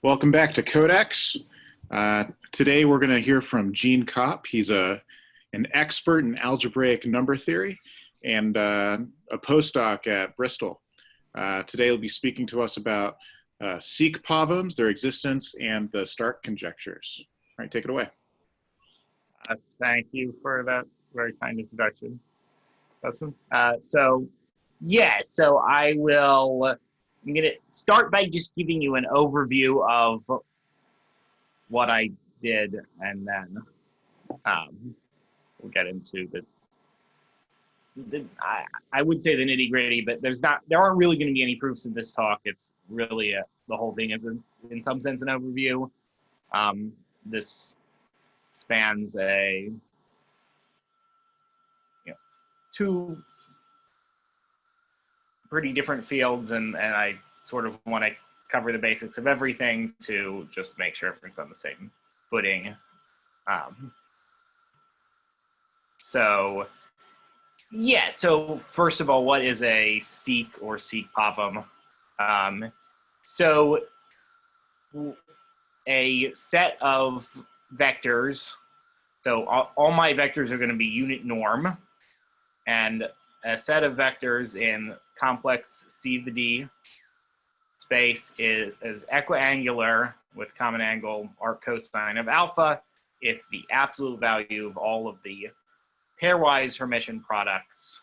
Welcome back to Codex. Today we're going to hear from Gene Kopp. He's an expert in algebraic number theory and a postdoc at Bristol. Today he'll be speaking to us about SIC-POVMs, their existence, and the Stark conjectures. All right, take it away. Thank you for that very kind introduction. Awesome. So I'm going to start by just giving you an overview of what I did, and then we'll get into I would say the nitty gritty, but there aren't really going to be any proofs in this talk. It's really the whole thing is in some sense an overview. This spans two pretty different fields, and I sort of want to cover the basics of everything to just make sure everyone's on the same footing. So first of all, what is a SIC or SIC-POVM? So a set of vectors, so all my vectors are going to be unit norm, and a set of vectors in complex C to the D space is equiangular with common angle arc cosine of alpha if the absolute value of all of the pairwise Hermitian products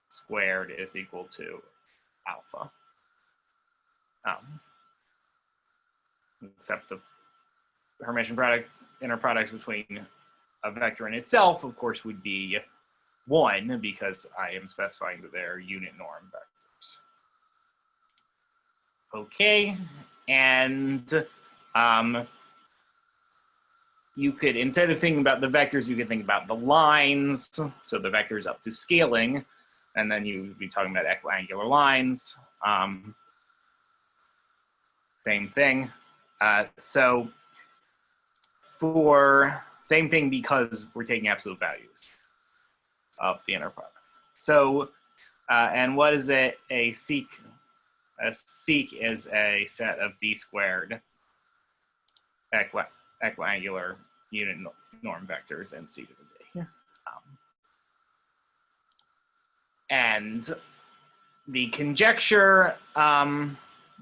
squared is equal to alpha. Except the Hermitian inner products between a vector and itself, of course, would be 1 because I am specifying that they're unit norm vectors. Okay, and you could, instead of thinking about the vectors, you could think about the lines, so the vectors up to scaling, and then you would be talking about equiangular lines. Same thing. So for same thing because we're taking absolute values of the inner products. So, and what is a SIC? A SIC is a set of D squared equiangular unit norm vectors in C to the D. And the conjecture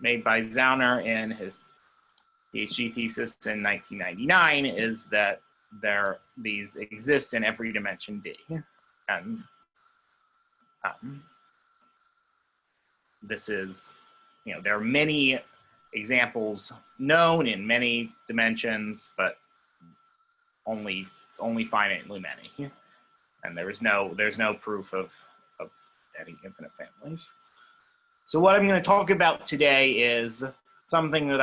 made by Zauner in his PhD thesis in 1999 is that these exist in every dimension D. And this is, there are many examples known in many dimensions, but only finitely many. And there's no proof of any infinite families. So what I'm going to talk about today is something that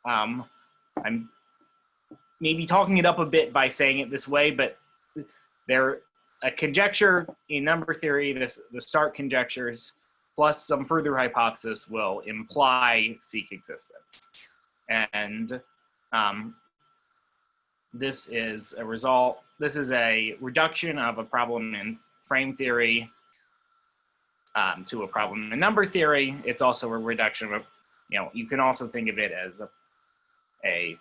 I'm maybe talking it up a bit by saying it this way, but a conjecture in number theory, the Stark conjectures, plus some further hypothesis will imply SIC existence. And this is a reduction of a problem in frame theory to a problem in number theory. It's also a reduction of you can also think of it as a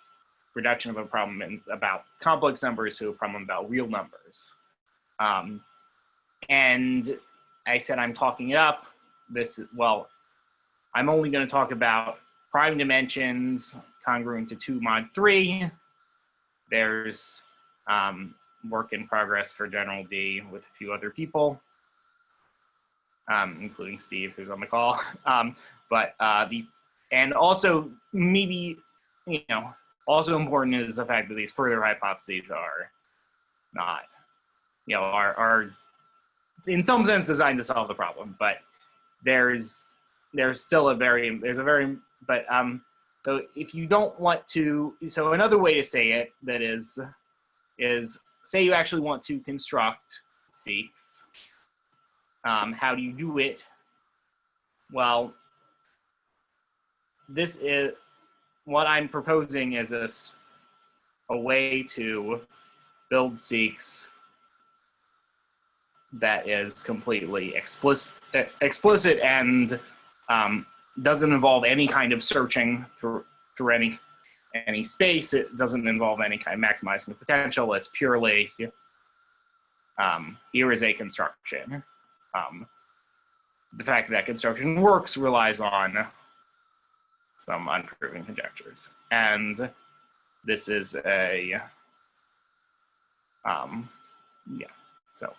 reduction of a problem about complex numbers to a problem about real numbers. And I said I'm talking it up. I'm only going to talk about prime dimensions congruent to 2 mod 3. There's work in progress for general D with a few other people, including Steve, who's on the call. And also maybe, also important is the fact that these further hypotheses are not, are in some sense designed to solve the problem, but there's still so if you don't want to, so another way to say it that is say you actually want to construct SICs. How do you do it? Well, this is what I'm proposing is a way to build SICs that is completely explicit and doesn't involve any kind of searching through any space. It doesn't involve any kind of maximizing the potential. It's purely, here is a construction. The fact that construction works relies on some unproven conjectures. And this is a, yeah, so.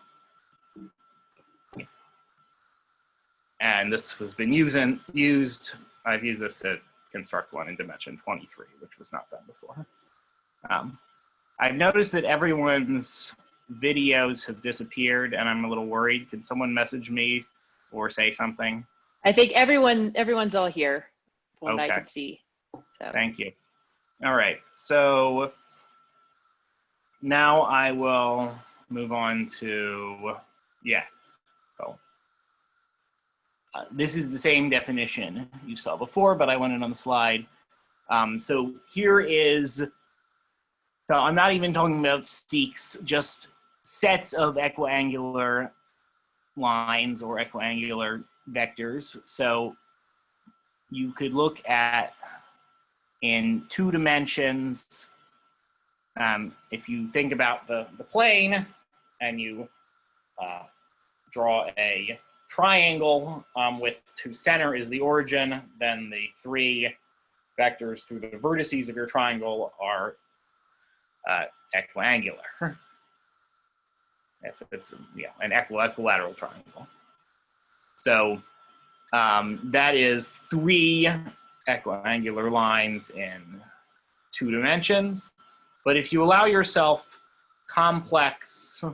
And this has been used, I've used this to construct one in dimension 23, which was not done before. I've noticed that everyone's videos have disappeared and I'm a little worried. Can someone message me or say something? I think everyone's all here from what I Okay. can see. So. Thank you. All right, so now I will move on to, yeah. So, this is the same definition you saw before, but I wanted on the slide. So here is, so I'm not even talking about SICs, just sets of equiangular lines or equiangular vectors. So you could look at in 2 dimensions, if you think about the plane and you draw a triangle with whose center is the origin, then the 3 vectors through the vertices of your triangle are equiangular. If it's an equilateral triangle. So that is 3 equiangular lines in 2 dimensions. But if you allow yourself complex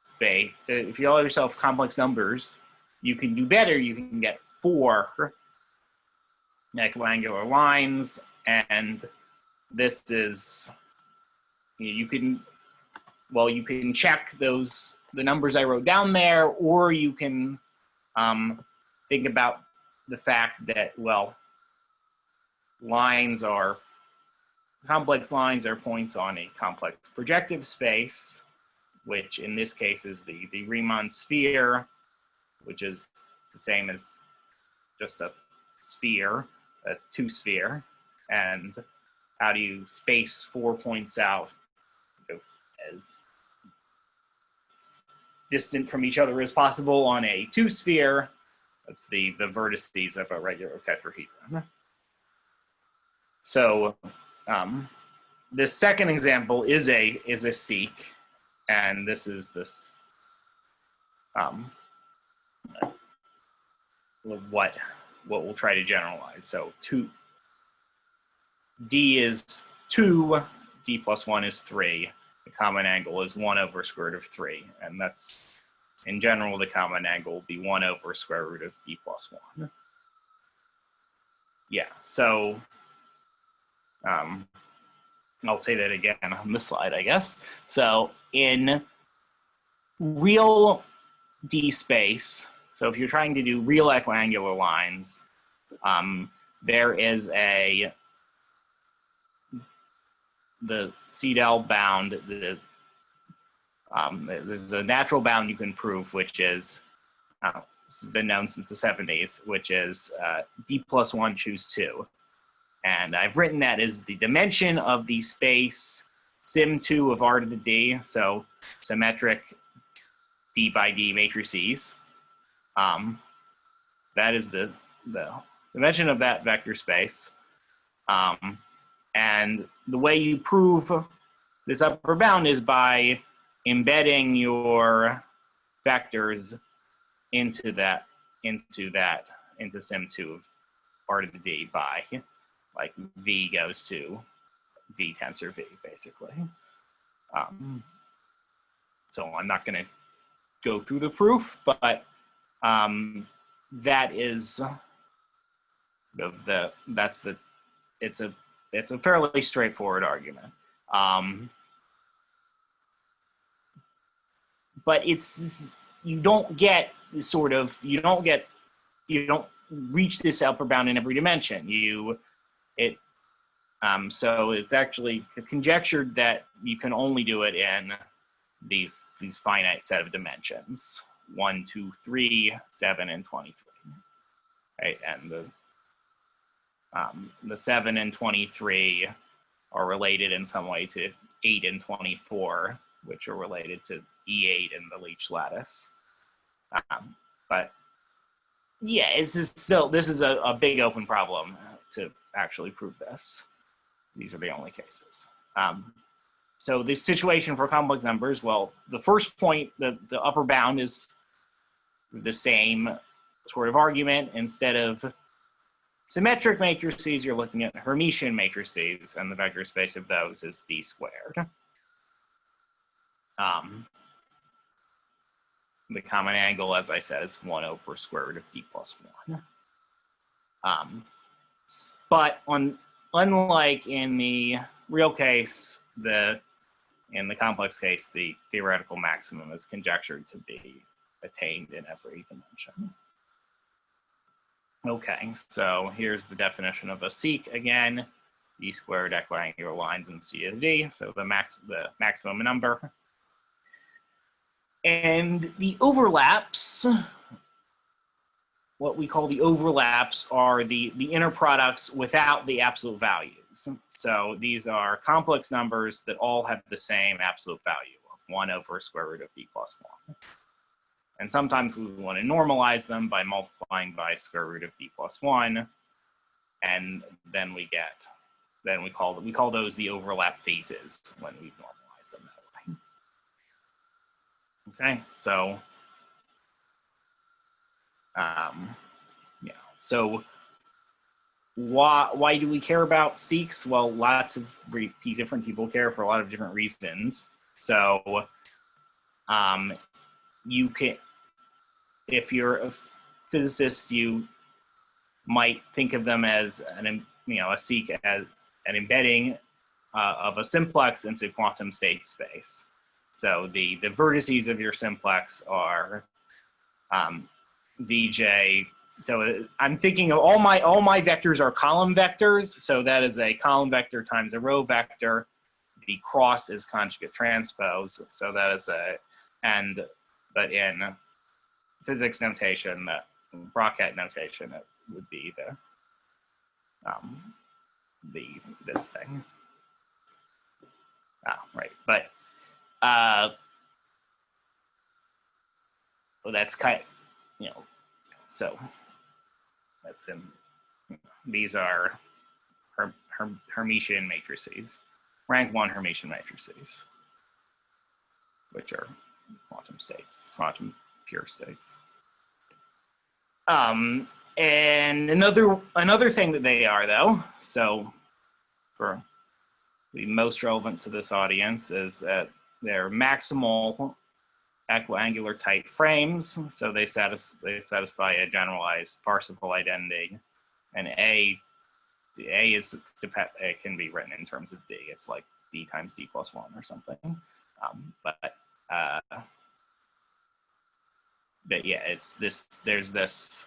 space, if you allow yourself complex numbers, you can do better. You can get 4 equiangular lines, and this is, you can check the numbers I wrote down there, or you can think about the fact that, well, complex lines are points on a complex projective space, which in this case is the Riemann sphere, which is the same as just a sphere, a 2-sphere. And how do you space 4 points out as distant from each other as possible on a 2-sphere? That's the vertices of a regular tetrahedron. So this second example is a SIC, and this is this what we'll try to generalize. So D is 2, D plus 1 is 3. The common angle is 1 over square root of 3, and that's, in general, the common angle will be 1 over square root of D plus 1. Yeah, so I'll say that again on this slide, I guess. So in real D space, so if you're trying to do real equiangular lines, there is the Seidel bound, there's a natural bound you can prove, which is, it's been known since the 70s, which is D plus 1 choose 2. And I've written that as the dimension of the space sim2 of R to the D, so symmetric D by D matrices. That is the dimension of that vector space. And the way you prove this upper bound is by embedding your vectors into sim2 of R to the D by, like, V goes to V tensor V, basically. So I'm not going to go through the proof, but that is it's a fairly straightforward argument. But you don't reach this upper bound in every dimension. So it's actually conjectured that you can only do it in these finite set of dimensions. 1, 2, 3, 7, and 23, right? And the 7 and 23 are related in some way to 8 and 24, which are related to E8 in the Leech lattice. But yeah, this is a big open problem to actually prove this. These are the only cases. So the situation for complex numbers, well, the first point, the upper bound is the same sort of argument. Instead of symmetric matrices, you're looking at Hermitian matrices, and the vector space of those is D squared. The common angle, as I said, is 1 over square root of D plus 1. But unlike in the real case, in the complex case, the theoretical maximum is conjectured to be attained in every dimension. Okay, so here's the definition of a SIC again: D squared equiangular lines in C of D, so the maximum number. And the overlaps, what we call the overlaps, are the inner products without the absolute values. So these are complex numbers that all have the same absolute value of 1 over square root of D plus 1. And sometimes we want to normalize them by multiplying by square root of D plus 1. And then we call those the overlap phases when we normalize them that way. Okay, so yeah, so why do we care about SICs? Well, lots of different people care for a lot of different reasons. So you can, if you're a physicist, you might think of them as a SIC as an embedding of a simplex into quantum state space. So the vertices of your simplex are Vj. So I'm thinking of all my vectors are column vectors. So that is a column vector times a row vector. The cross is conjugate transpose. So that is but in physics notation, Brockett notation, it would be this thing. Right, but well, that's so that's in, these are Hermitian matrices, rank 1 Hermitian matrices, which are quantum states, quantum pure states. And another thing that they are, though, so for the most relevant to this audience, is that they're maximal equiangular tight frames, so they satisfy a generalized Parsifal identity, and it can be written in terms of D. It's like D times D plus 1 or something. But yeah, it's this. There's this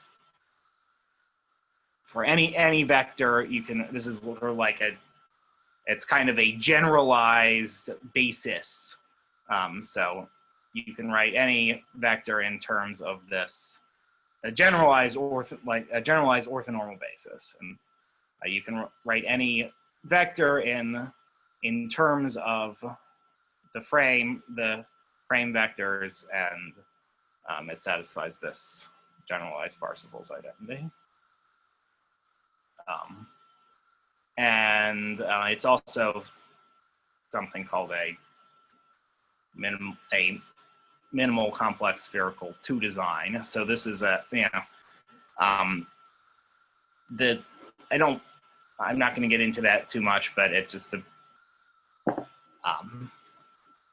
for any vector. You can. This is sort of like it's kind of a generalized basis. So you can write any vector in terms of this, a generalized orthonormal basis, and you can write any vector in terms of the frame vectors, and it satisfies this generalized Parsifal's identity. And it's also something called a minimal complex spherical 2 design. So this is I'm not going to get into that too much, but it's just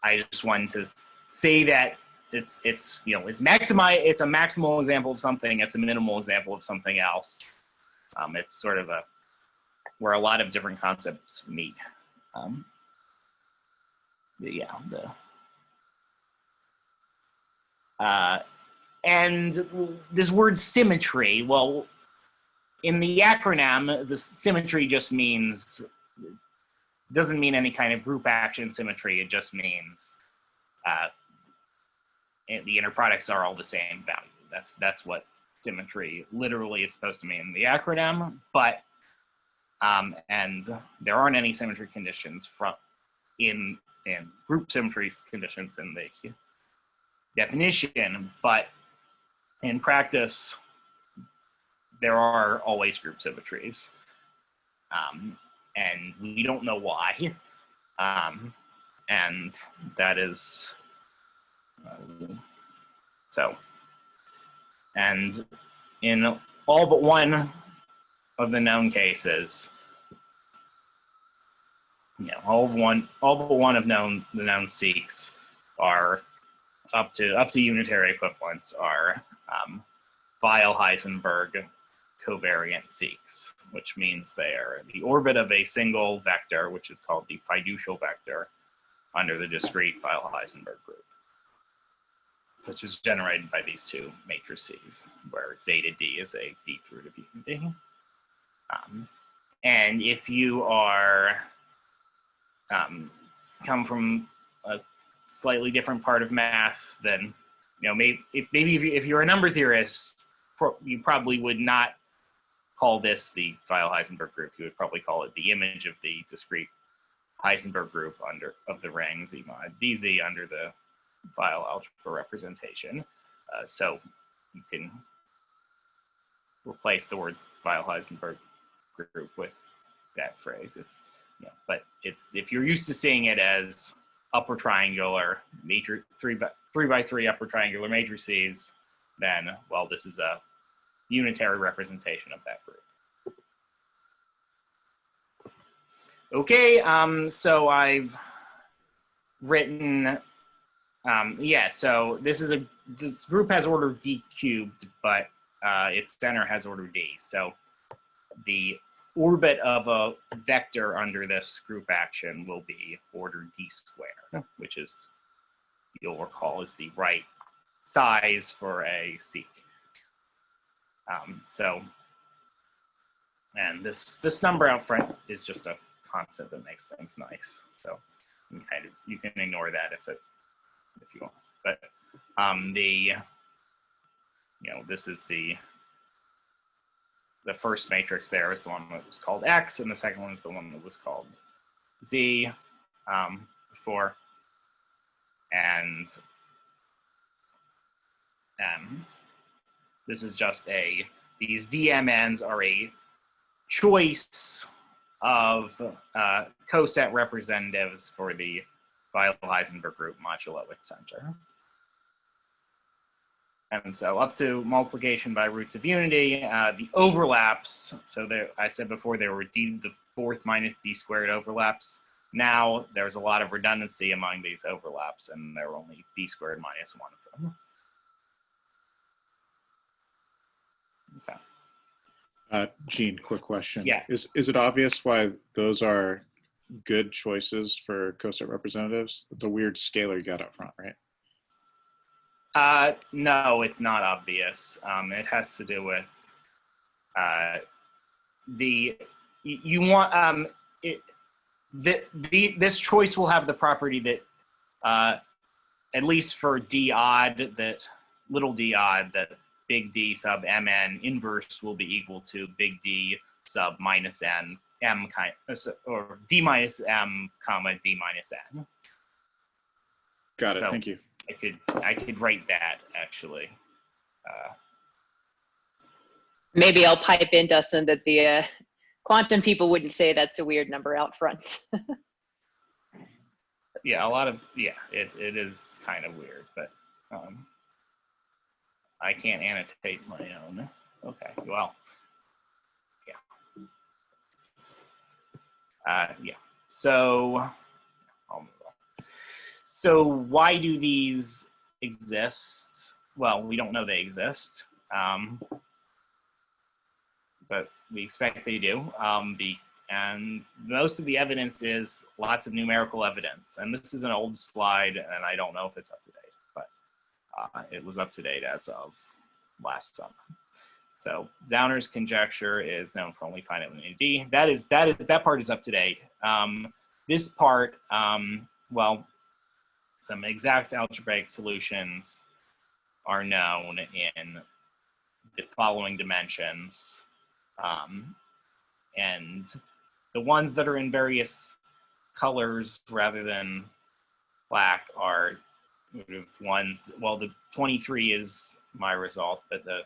I just wanted to say that it's a maximal example of something, it's a minimal example of something else. It's sort of where a lot of different concepts meet. And this word symmetry, well, in the acronym, the symmetry just doesn't mean any kind of group action symmetry. It just means the inner products are all the same value. That's what symmetry literally is supposed to mean in the acronym, but and there aren't any symmetry conditions in group symmetry conditions in the definition, but in practice there are always group symmetries, and we don't know why, and that is so. And in all but one of the known cases, all but one of the known SICs are up to unitary equivalents are Weil-Heisenberg covariant SICs, which means they are the orbit of a single vector, which is called the fiducial vector, under the discrete Weil-Heisenberg group, which is generated by these two matrices, where zeta d is a deep root of unity. And if you are come from a slightly different part of math, then maybe if you're a number theorist, you probably would not call this the Weil-Heisenberg group. You would probably call it the image of the discrete Heisenberg group of the ring Z mod dz under the Weil algebra representation. So you can replace the word Weil-Heisenberg group with that phrase. But if you're used to seeing it as upper triangular matrix, 3x3 upper triangular matrices, then well, this is a unitary representation of that group. Okay, so I've written, so this group has order d cubed, but its center has order d. So the orbit of a vector under this group action will be order d squared, which is, you'll recall, is the right size for a SIC. And this number out front is just a constant that makes things nice. So you can ignore that if you want. But this is the first matrix there is the one that was called X, and the second one is the one that was called Z before. And this is just these DMNs are a choice of coset representatives for the Weil-Heisenberg group modulo its center. And so up to multiplication by roots of unity, the overlaps, so there, I said before there were the fourth minus d squared overlaps. Now there's a lot of redundancy among these overlaps, and there are only d squared minus one of them. Okay. Gene, quick question. Yeah. Is it obvious why those are good choices for coset representatives? It's a weird scalar you got up front, right? No, it's not obvious. It has to do with this choice will have the property that at least for d odd, that little d odd, that big D sub mn inverse will be equal to big D sub minus n m or d minus m comma d minus n. Got it. So thank you. I could write that actually. Maybe I'll pipe in, Dustin, that the quantum people wouldn't say that's a weird number out front. Yeah, it is kind of weird, but I can't annotate my own. Okay, well, yeah. So, so why do these exist? Well, we don't know they exist, but we expect they do. And most of the evidence is lots of numerical evidence. And this is an old slide, and I don't know if it's up to date, but it was up to date as of last summer. So Zauner's conjecture is known for only finitely D. That part is up to date. This part, well, some exact algebraic solutions are known in the following dimensions. And the ones that are in various colors rather than black are ones, well, the 23 is my result, but the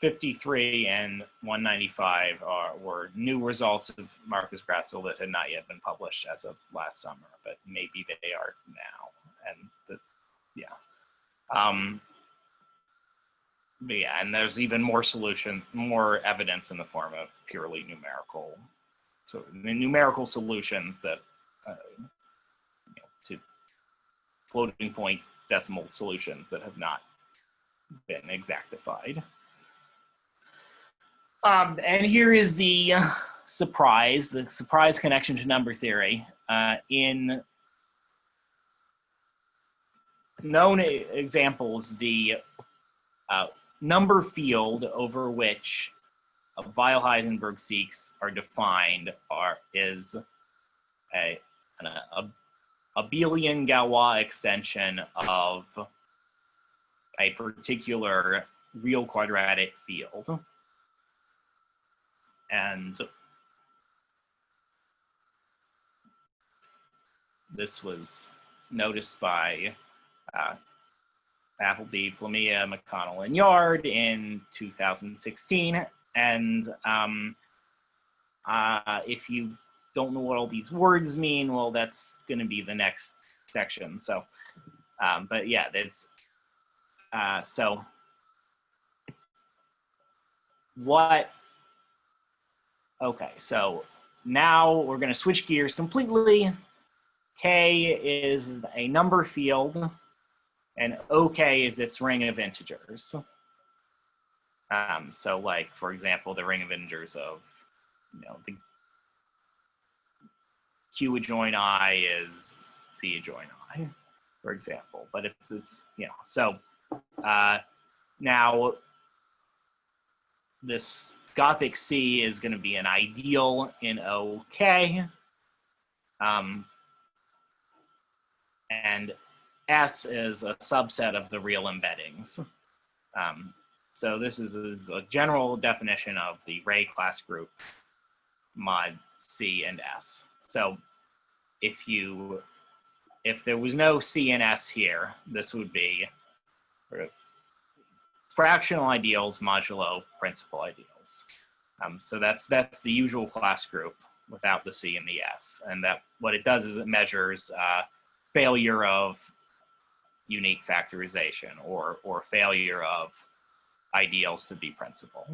53 and 195 were new results of Marcus Bristol that had not yet been published as of last summer, but maybe they are now. And but yeah, and there's even more more evidence in the form of purely numerical, so the numerical solutions that to floating point decimal solutions that have not been exactified. And here is the surprise connection to number theory. In known examples, the number field over which Weil-Heisenberg SICs are defined is a abelian Galois extension of a particular real quadratic field. And this was noticed by Appleby, Flamia, McConnell, and Yard in 2016. And if you don't know what all these words mean, well, that's going to be the next section. So, but yeah, that's so what? Okay, so now we're going to switch gears completely. K is a number field, and OK is its ring of integers. So like, for example, the ring of integers of, the Q adjoin I is C adjoin I, for example. But it's so now this Gothic C is going to be an ideal in OK. And S is a subset of the real embeddings. So this is a general definition of the Ray class group mod C and S. So if there was no C and S here, this would be sort of fractional ideals modulo principal ideals. So that's the usual class group without the C and the S. And that what it does is it measures failure of unique factorization or failure of ideals to be principal.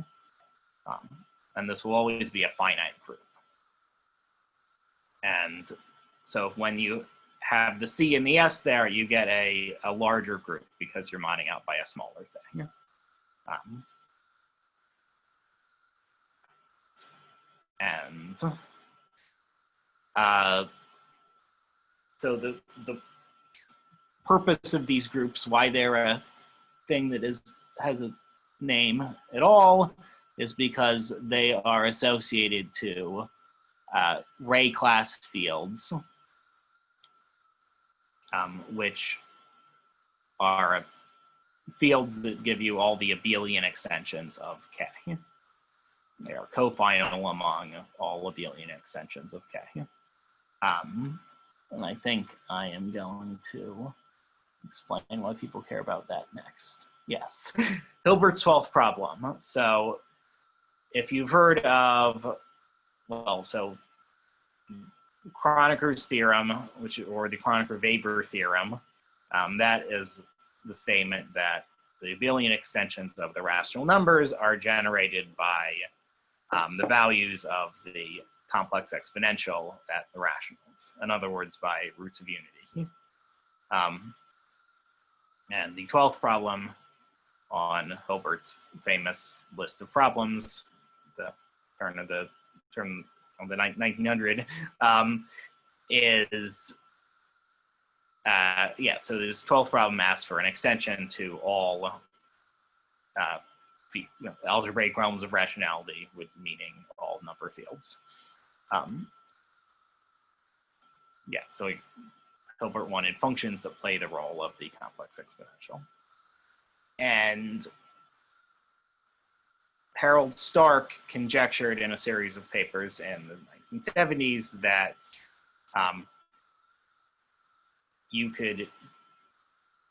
And this will always be a finite group. And so when you have the C and the S there, you get a larger group because you're modding out by a smaller thing. So the purpose of these groups, why they're a thing that has a name at all, is because they are associated to Ray class fields, which are fields that give you all the abelian extensions of K. They are cofinal among all abelian extensions of K. And I think I am going to explain why people care about that next. Yes, Hilbert's 12th problem. So if you've heard of, well, so Kroneker's theorem, or the Kronecker-Weber theorem, that is the statement that the abelian extensions of the rational numbers are generated by the values of the complex exponential at the rationals. In other words, by roots of unity. And the 12th problem on Hilbert's famous list of problems, the turn of the 1900, is so this 12th problem asks for an extension to all algebraic realms of rationality, with meaning all number fields. So Hilbert wanted functions that play the role of the complex exponential. And Harold Stark conjectured in a series of papers in the 1970s that you could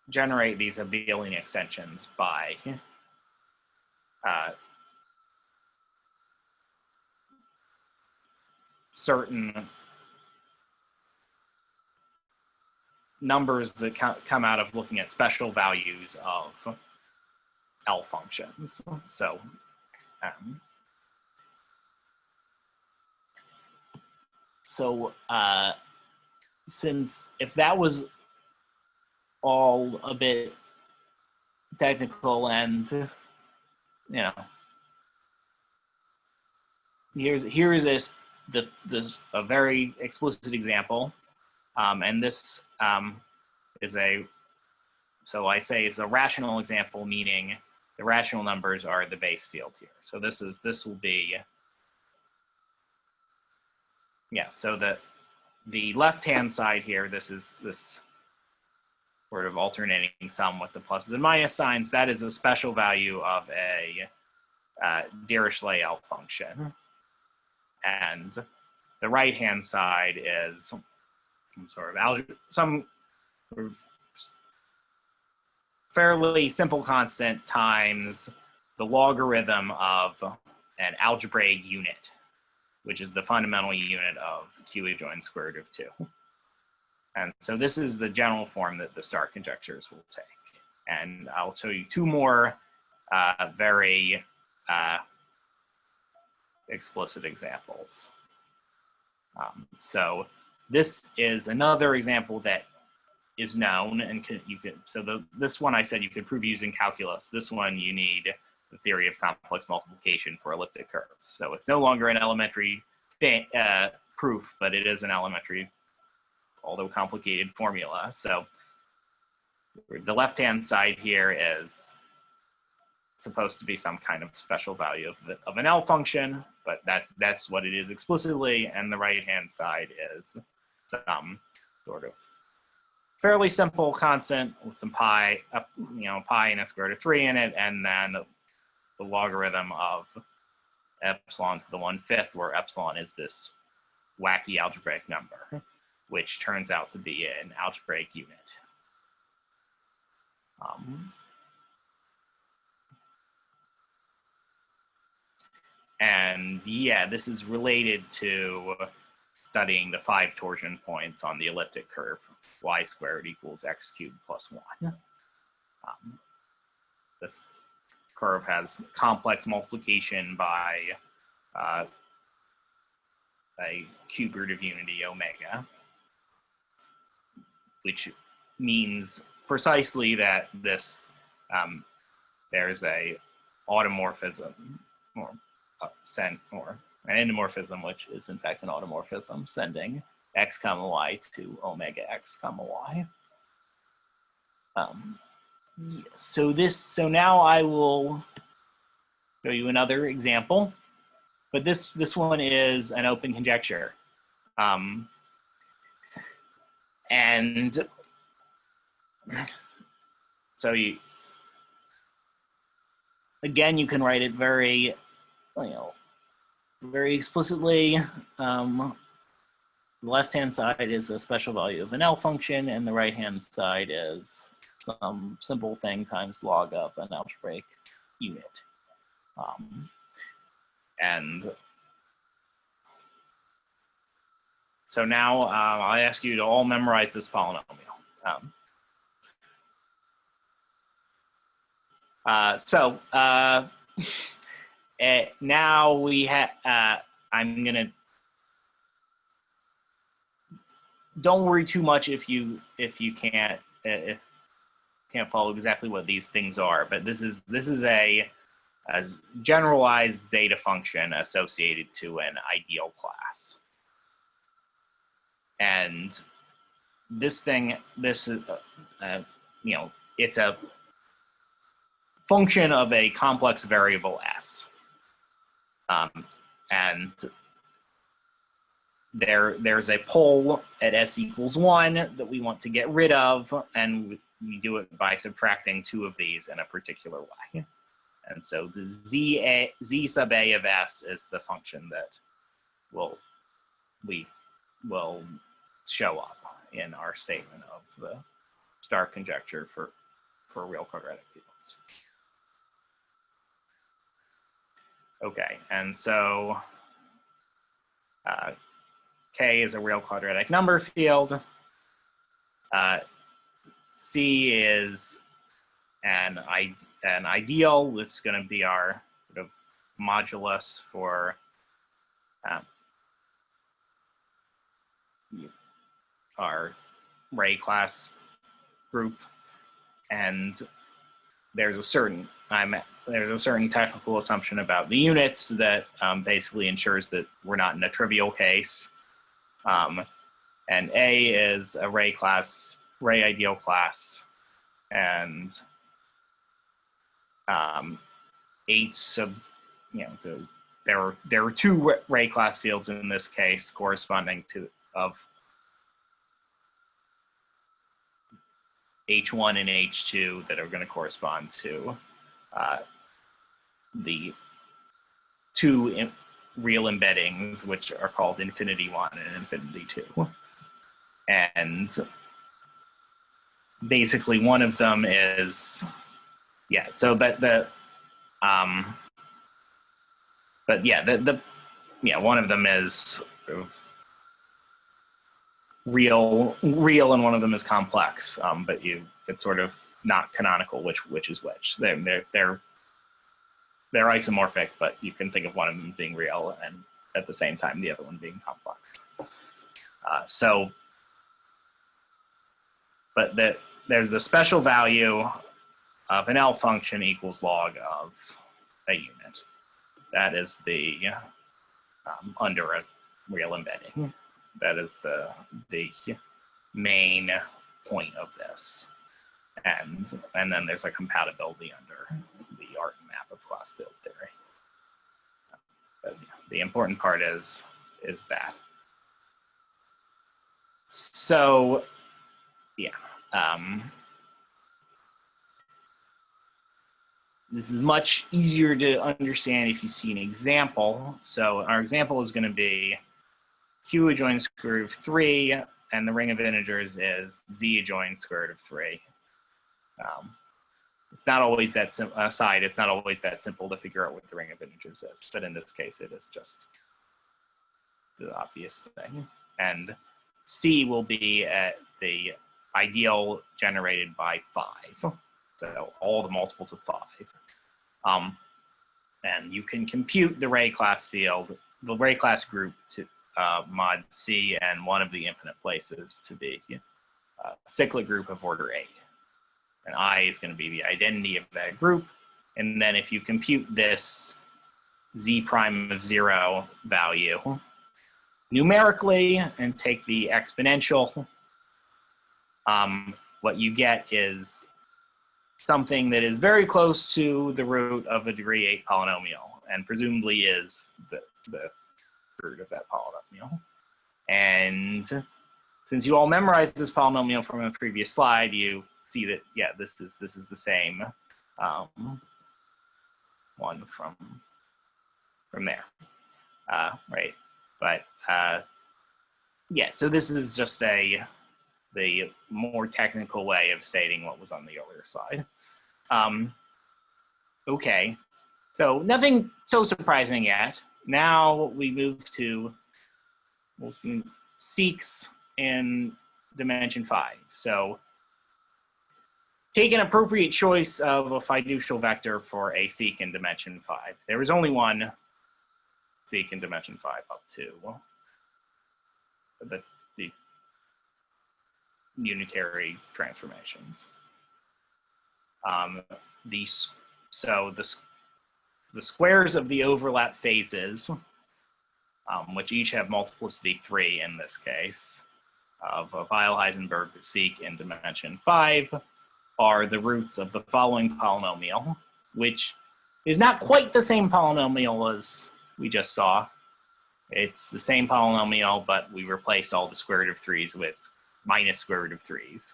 generate these abelian extensions by certain numbers that come out of looking at special values of L functions. So since if that was all a bit technical, and you know, here's this a very explicit example, and this is a, so I say it's a rational example, meaning the rational numbers are the base field here. So this will be, yeah, so the left-hand side here, this is this sort of alternating sum with the pluses and minus signs. That is a special value of a Dirichlet L function. And the right-hand side is some sort of fairly simple constant times the logarithm of an algebraic unit, which is the fundamental unit of q adjoint square root of 2. And so this is the general form that the Stark conjectures will take. And I'll show you two more very explicit examples. So this is another example that is known, and this one I said you could prove using calculus. This one you need the theory of complex multiplication for elliptic curves. So it's no longer an elementary proof, but it is an elementary, although complicated, formula. So the left-hand side here is supposed to be some kind of special value of an L function, but that's what it is explicitly, and the right-hand side is some sort of fairly simple constant with some pi, pi and a square root of 3 in it, and then the logarithm of epsilon to the 1/5, where epsilon is this wacky algebraic number, which turns out to be an algebraic unit. And yeah, this is related to studying the 5 torsion points on the elliptic curve, y squared equals x cubed plus 1. This curve has complex multiplication by a cube root of unity omega, which means precisely that this there's a automorphism or an endomorphism, which is in fact an automorphism, sending x comma y to omega x comma y. So now I will show you another example, but this one is an open conjecture. And so again, you can write it very, very explicitly. The left-hand side is a special value of an L function, and the right-hand side is some simple thing times log of an algebraic unit. And so now I ask you to all memorize this polynomial. Now we have, I'm gonna, don't worry too much if you can't follow exactly what these things are, but this is a generalized zeta function associated to an ideal class. And this is, it's a function of a complex variable S. And there's a pole at S equals 1 that we want to get rid of, and you do it by subtracting two of these in a particular way. And so the z sub a of s is the function that we will show up in our statement of the star conjecture for real quadratic fields. Okay, and so K is a real quadratic number field. C is an ideal. It's going to be our sort of modulus for our Ray class group, and there's a certain technical assumption about the units that basically ensures that we're not in a trivial case. And A is a Ray ideal class, and H sub, so there are two Ray class fields in this case corresponding to H1 and H2 that are going to correspond to the two real embeddings, which are called infinity 1 and infinity 2. And basically one of them is, one of them is sort of real and one of them is complex, but it's sort of not canonical which is which. They're isomorphic, but you can think of one of them being real and at the same time the other one being complex. But there's the special value of an L function equals log of a unit. That is the under a real embedding. That is the main point of this. And then there's a compatibility under the Artin map of class field theory. But the important part is that. So, this is much easier to understand if you see an example. So our example is going to be Q adjoins square root of 3, and the ring of integers is Z adjoins square root of 3. It's not always that it's not always that simple to figure out what the ring of integers is, but in this case, it is just the obvious thing. And C will be at the ideal generated by 5, so all the multiples of 5. And you can compute the Ray class field, the Ray class group to mod C and one of the infinite places to be a cyclic group of order 8. And I is going to be the identity of that group. And then if you compute this Z prime of 0 value numerically and take the exponential, what you get is something that is very close to the root of a degree 8 polynomial, and presumably is the root of that polynomial. And since you all memorized this polynomial from a previous slide, you see that, this is the same one from there, right? But so this is just the more technical way of stating what was on the earlier slide. Okay, so nothing so surprising yet. Now we move to SICs in dimension 5. So take an appropriate choice of a fiducial vector for a SIC in dimension 5. There is only one SIC in dimension 5 up to the unitary transformations. The squares of the overlap phases, which each have multiplicity 3 in this case, of a Weil-Heisenberg SIC in dimension 5, are the roots of the following polynomial, which is not quite the same polynomial as we just saw. It's the same polynomial, but we replaced all the square root of 3s with minus square root of 3s.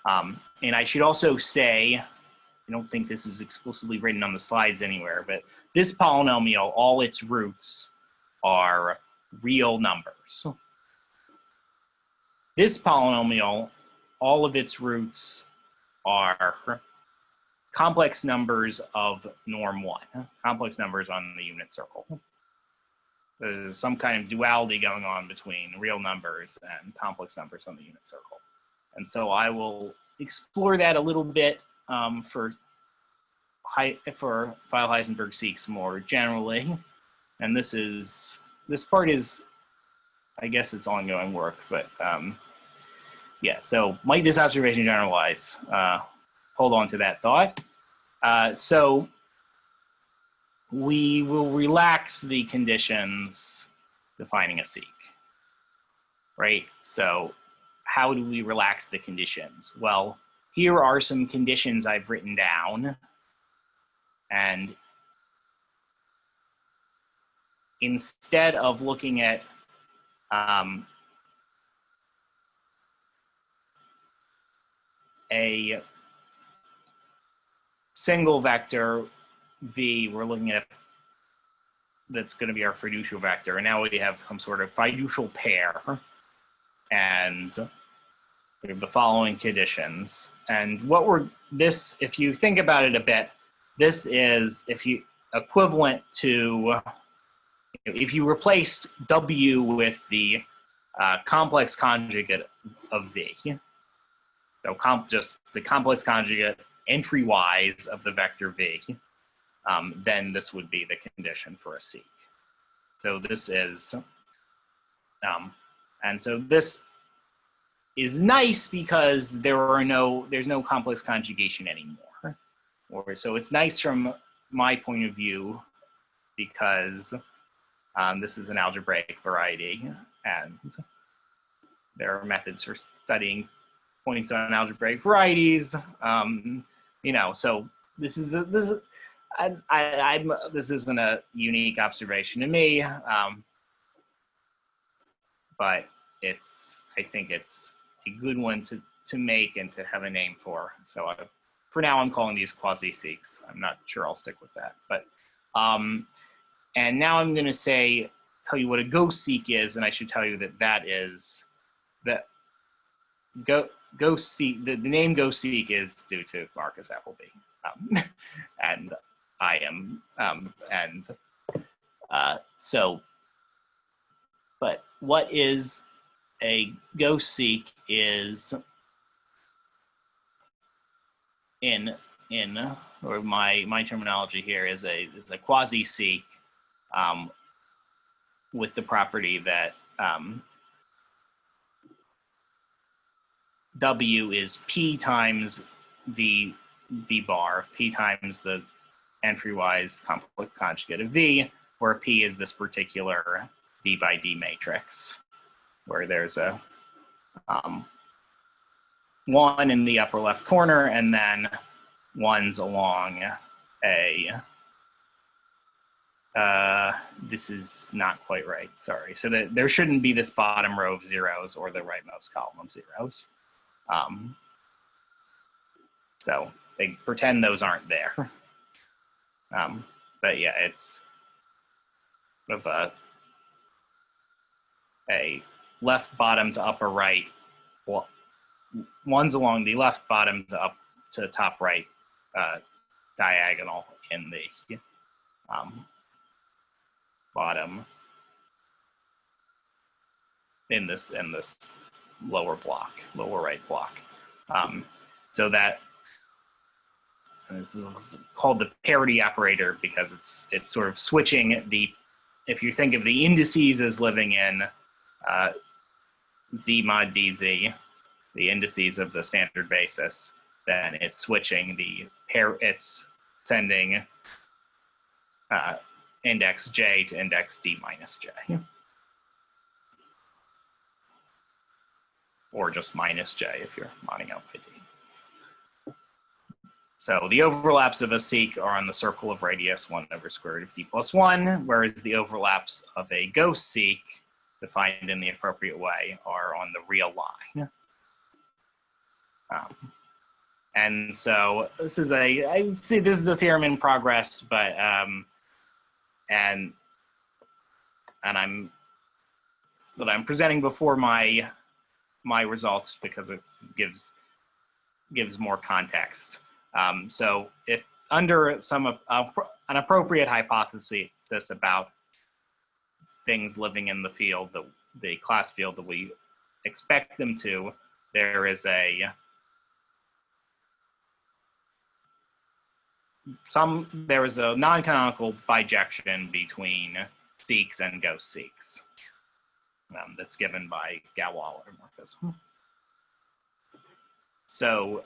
And I should also say, I don't think this is explicitly written on the slides anywhere, but this polynomial, all its roots are real numbers. This polynomial, all of its roots are complex numbers of norm 1, complex numbers on the unit circle. There's some kind of duality going on between real numbers and complex numbers on the unit circle. And so I will explore that a little bit for Feil-Heisenberg SICs more generally. And this part is, I guess it's ongoing work, but yeah, so might this observation generalize? Hold on to that thought. So we will relax the conditions defining a SIC, right? So how do we relax the conditions? Well, here are some conditions I've written down. And instead of looking at a single vector v, we're looking at that's going to be our fiducial vector, and now we have some sort of fiducial pair, and we have the following conditions. And what we're if you think about it a bit, this is equivalent to if you replaced W with the complex conjugate of V. So just the complex conjugate entry-wise of the vector V, then this would be the condition for a SIC. So this is, and so this is nice because there's no complex conjugation anymore. So it's nice from my point of view because this is an algebraic variety, and there are methods for studying points on algebraic varieties. You know, so this isn't a unique observation to me, but I think it's a good one to make and to have a name for. So for now, I'm calling these quasi-SICs. I'm not sure I'll stick with that, but and now I'm going to tell you what a ghost SIC is, and I should tell you that ghost SIC, the name ghost SIC is due to Marcus Appleby, and I am, so, but what is a ghost SIC is or my terminology here is a quasi-SIC with the property that W is P times V bar, P times the entry-wise complex conjugate of V, where P is this particular D by D matrix, where there's a 1 in the upper left corner, and then 1s along this is not quite right, sorry. So there shouldn't be this bottom row of zeros or the rightmost column of zeros. So they pretend those aren't there. But yeah, it's sort of a left bottom to upper right, well, 1s along the left bottom to top right diagonal in the bottom in this lower right block. So that, and this is called the parity operator because it's sort of switching if you think of the indices as living in Z mod DZ, the indices of the standard basis, then it's switching it's sending index J to index D minus J. Or just minus J if you're modding out by D. So the overlaps of a SIC are on the circle of radius 1 over square root of D plus 1, whereas the overlaps of a ghost SIC, defined in the appropriate way, are on the real line. And so this is I see this is a theorem in progress, but and I'm presenting before my results because it gives more context. So if under some an appropriate hypothesis about things living in the field, the class field that we expect them to, there is a non-canonical bijection between SICs and ghost SICs that's given by Galois automorphism. So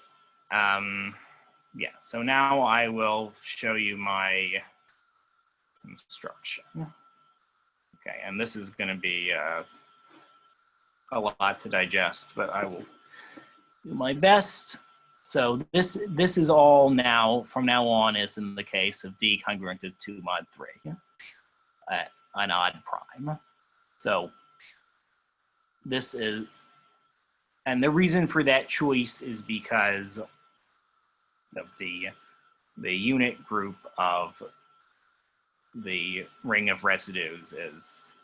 yeah, so now I will show you my construction. Okay, and this is going to be a lot to digest, but I will do my best. So this is all now, from now on, is in the case of D congruent to 2 mod 3 at an odd prime. So this is, and the reason for that choice is because of the unit group of the ring of residues is,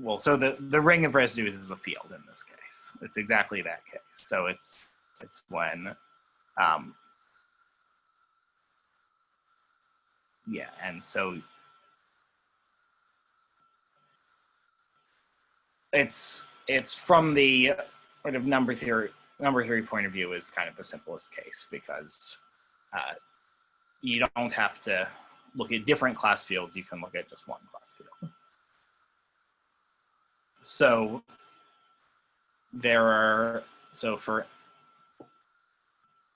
well, so the ring of residues is a field in this case. It's exactly that case. So it's when, yeah, and so it's from the sort of number theory point of view is kind of the simplest case because you don't have to look at different class fields. You can look at just one class field. So there are, so for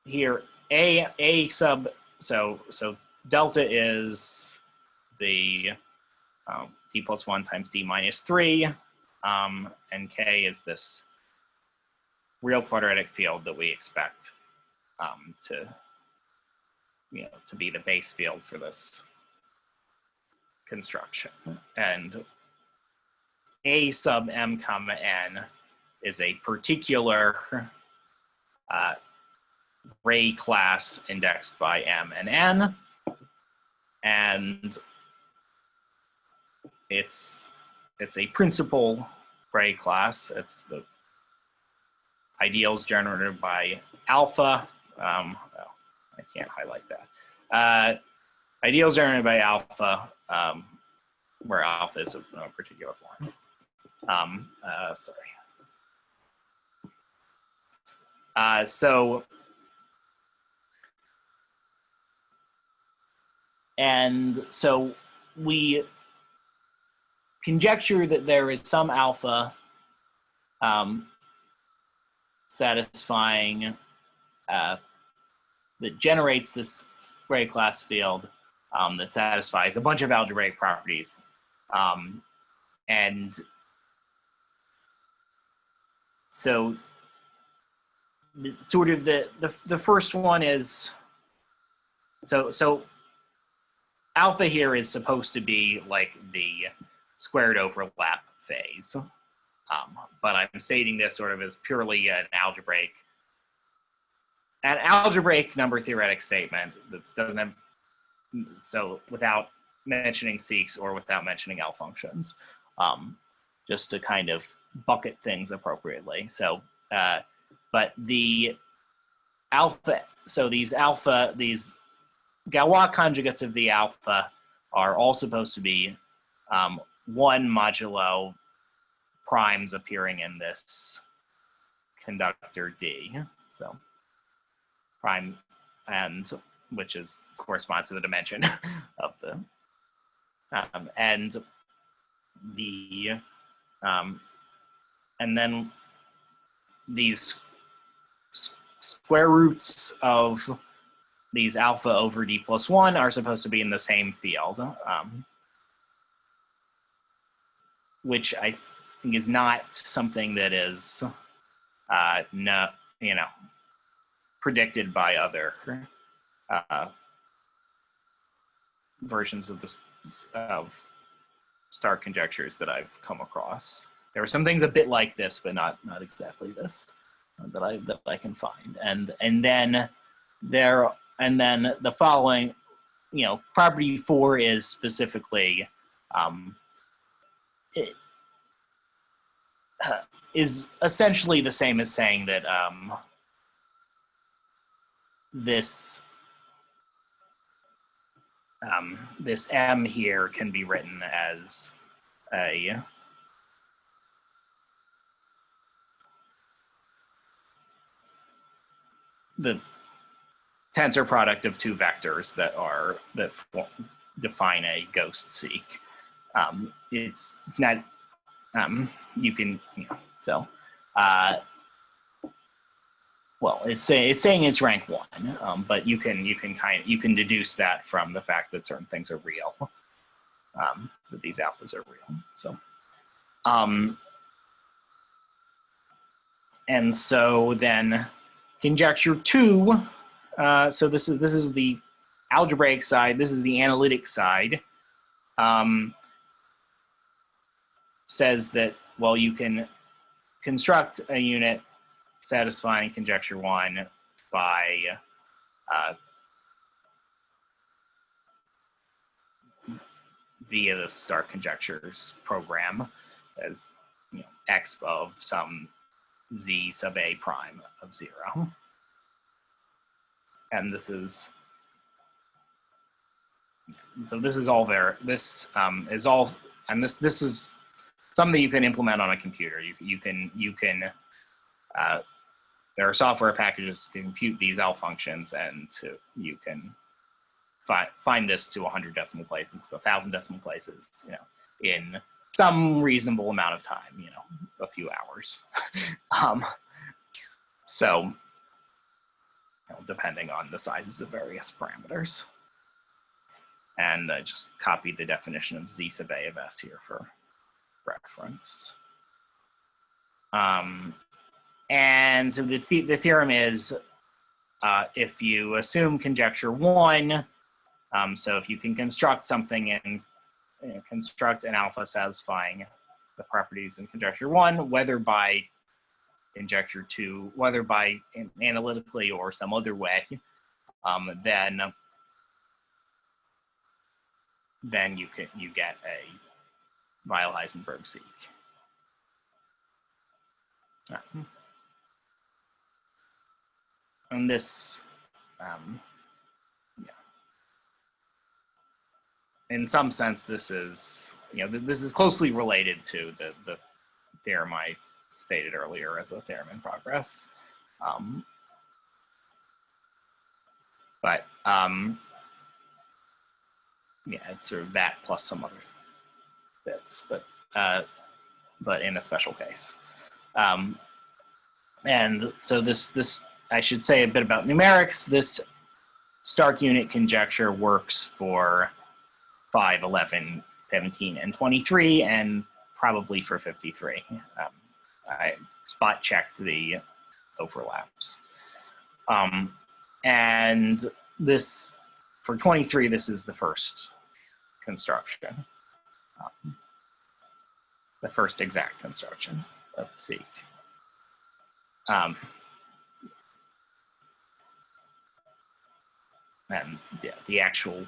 here, a sub, so delta is the d plus 1 times d minus 3, and k is this real quadratic field that we expect to be the base field for this construction. And a sub m comma n is a particular ray class indexed by m and n, and it's a principal ray class. It's the ideals generated by alpha. Oh, I can't highlight that. Ideals generated by alpha, where alpha is a particular form. So we conjecture that there is some alpha satisfying that generates this Gray class field that satisfies a bunch of algebraic properties, and so sort of the first one is so alpha here is supposed to be like the squared overlap phase, but I'm stating this sort of as purely an algebraic number theoretic statement that doesn't have, so without mentioning SICs or without mentioning L functions, just to kind of bucket things appropriately. So, but the alpha, so these Galois conjugates of the alpha are all supposed to be 1 modulo primes appearing in this conductor D. So prime, and which corresponds to the dimension of the and then these square roots of these alpha over d plus 1 are supposed to be in the same field, which I think is not something that is predicted by other versions of star conjectures that I've come across. There are some things a bit like this, but not exactly this. that I can find, and then the following, property 4 is specifically is essentially the same as saying that this M here can be written as the tensor product of two vectors that define a ghost seq. It's not you can well, it's saying it's rank 1, but you can deduce that from the fact that certain things are real, that these alphas are real. So and so then conjecture 2. So this is the algebraic side. This is the analytic side. Says that, well, you can construct a unit satisfying conjecture 1 by via the start conjectures program as x of some z sub a prime of 0. And this is all there. This is all, and this is something you can implement on a computer. You can there are software packages to compute these L functions, and you can find this to 100 decimal places, 1,000 decimal places, in some reasonable amount of time, a few hours. So, depending on the sizes of various parameters. And I just copied the definition of z sub a of s here for reference. And so the theorem is, if you assume conjecture 1, so if you can construct something and construct an alpha satisfying the properties in conjecture 1, whether by conjecture 2, whether by analytically or some other way, then you get a Weil-Heisenberg seq. And this, in some sense, this is this is closely related to the theorem I stated earlier as a theorem in progress, but it's sort of that plus some other bits, but in a special case. And so this I should say a bit about numerics. This Stark unit conjecture works for 5, 11, 17, and 23, and probably for 53. I spot checked the overlaps. And this, for 23, this is the first construction, the first exact construction of the seq. And the actual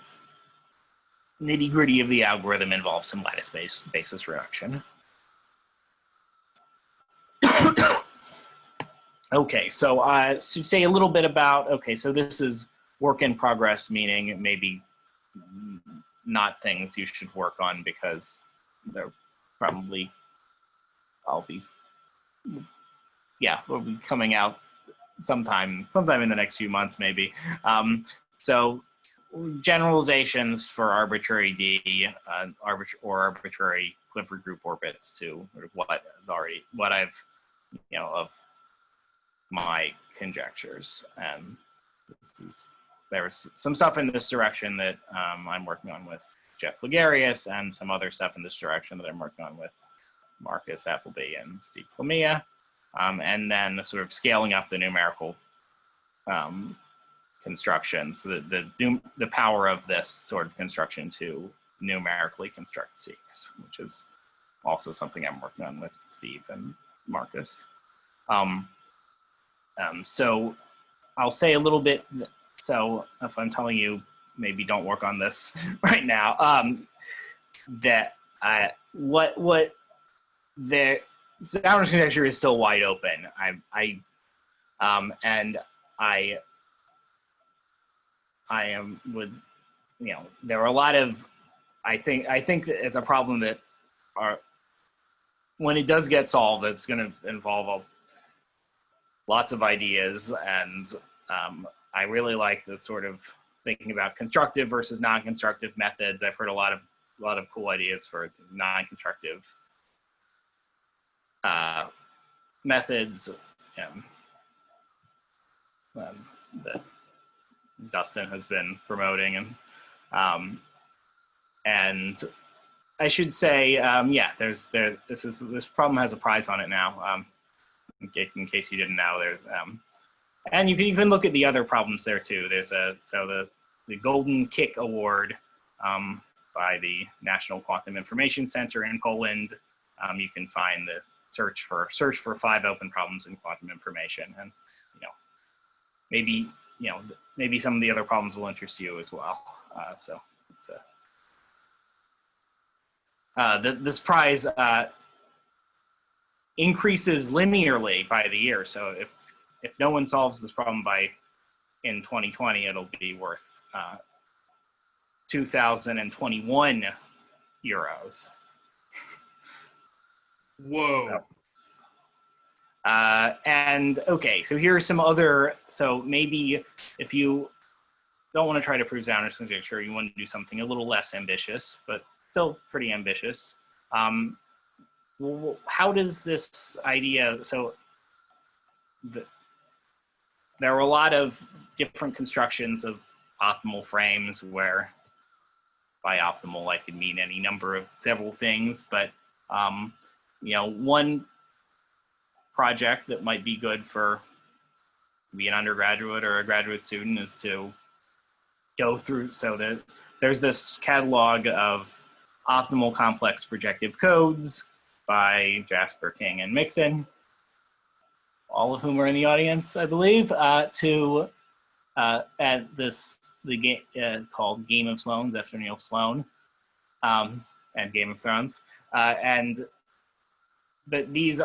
nitty-gritty of the algorithm involves some lattice-based basis reduction. Okay, so to say a little bit about, so this is work in progress, meaning maybe not things you should work on because they're probably, will be coming out sometime in the next few months, maybe. So generalizations for arbitrary D or arbitrary Clifford group orbits to sort of what I've, of my conjectures. And there's some stuff in this direction that I'm working on with Jeff Ligarius, and some other stuff in this direction that I'm working on with Marcus Appleby and Steve Flamia. And then sort of scaling up the numerical construction, so the power of this sort of construction to numerically construct seqs, which is also something I'm working on with Steve and Marcus. So I'll say a little bit. So if I'm telling you, maybe don't work on this right now. That what the Sounders conjecture is still wide open. I am with, there are a lot of, I think that it's a problem that when it does get solved, it's going to involve lots of ideas, and I really like the sort of thinking about constructive versus non-constructive methods. I've heard a lot of cool ideas for non-constructive methods that Dustin has been promoting, and I should say, this problem has a prize on it now. In case you didn't know, and you can look at the other problems there too. There's the Golden Kick Award by the National Quantum Information Center in Poland. You can find the search for 5 open problems in quantum information, and maybe some of the other problems will interest you as well. So it's this prize increases linearly by the year. So if no one solves this problem in 2020, it'll be worth 2,021 euros. Whoa. And okay, so here are some other, so maybe if you don't want to try to prove Sounders conjecture, you want to do something a little less ambitious, but still pretty ambitious. How does this idea, so there are a lot of different constructions of optimal frames where by optimal I could mean any number of several things, but one project that might be good for be an undergraduate or a graduate student is to go through, so that there's this catalog of optimal complex projective codes by Jasper, King, and Mixon, all of whom are in the audience, I believe, at the game called Game of Sloans after Neil Sloan, and Game of Thrones, but these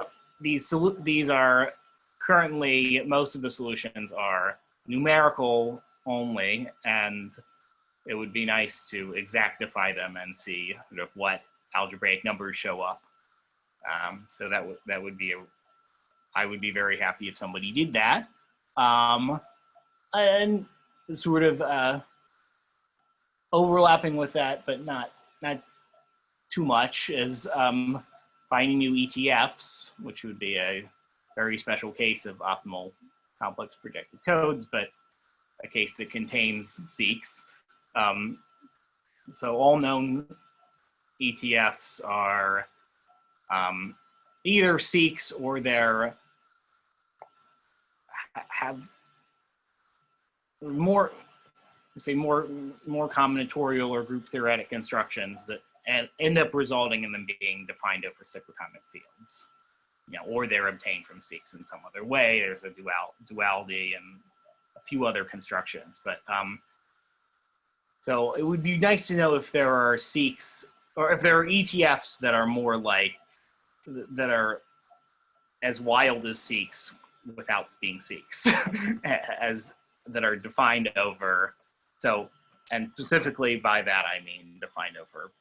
are currently, most of the solutions are numerical only, and it would be nice to exactify them and see sort of what algebraic numbers show up. So that would be I would be very happy if somebody did that. And sort of overlapping with that, but not too much, is finding new ETFs, which would be a very special case of optimal complex projective codes, but a case that contains SICs. So all known ETFs are either SICs or have more combinatorial or group theoretic constructions that end up resulting in them being defined over cyclotomic fields, or they're obtained from SICs in some other way. There's a duality and a few other constructions, but so it would be nice to know if there are SICs, or if there are ETFs that are more like, that are as wild as SICs without being SICs, that are defined over, and specifically by that I mean defined over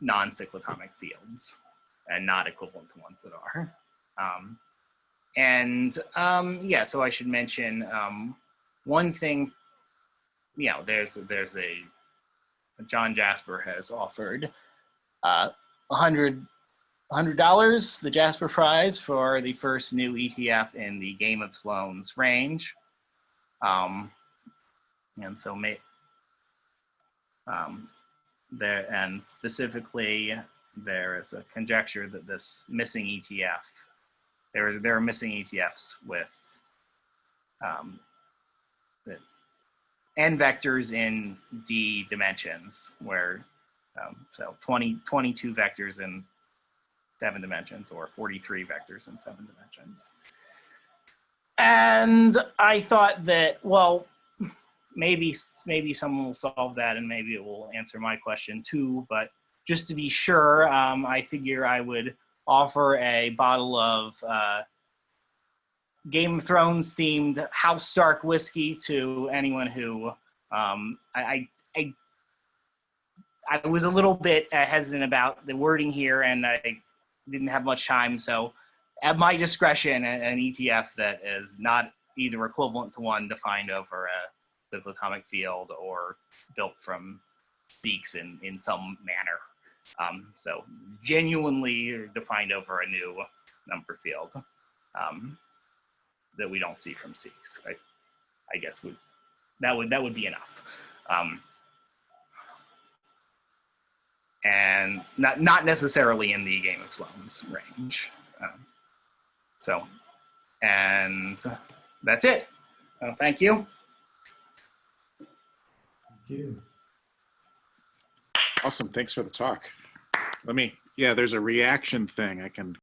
non-cyclotomic fields and not equivalent to ones that are. Yeah, so I should mention one thing. There's John Jasper has offered $100, the Jasper Prize, for the first new ETF in the Game of Sloans range. And so and specifically, there is a conjecture that this missing ETF, there are missing ETFs with n vectors in d dimensions, where so 22 vectors in 7 dimensions, or 43 vectors in 7 dimensions. And I thought that, well, maybe someone will solve that and maybe it will answer my question too. But just to be sure, I figure I would offer a bottle of Game of Thrones themed House Stark whiskey to anyone who I was a little bit hesitant about the wording here, and I didn't have much time. So at my discretion, an ETF that is not either equivalent to one defined over a cyclotomic field or built from SICs in some manner. So genuinely defined over a new number field that we don't see from SICs. I guess that would be enough. And not necessarily in the Game of Thrones range. And that's it. Thank you. Thank you. Awesome. Thanks for the talk. Yeah, there's a reaction thing I can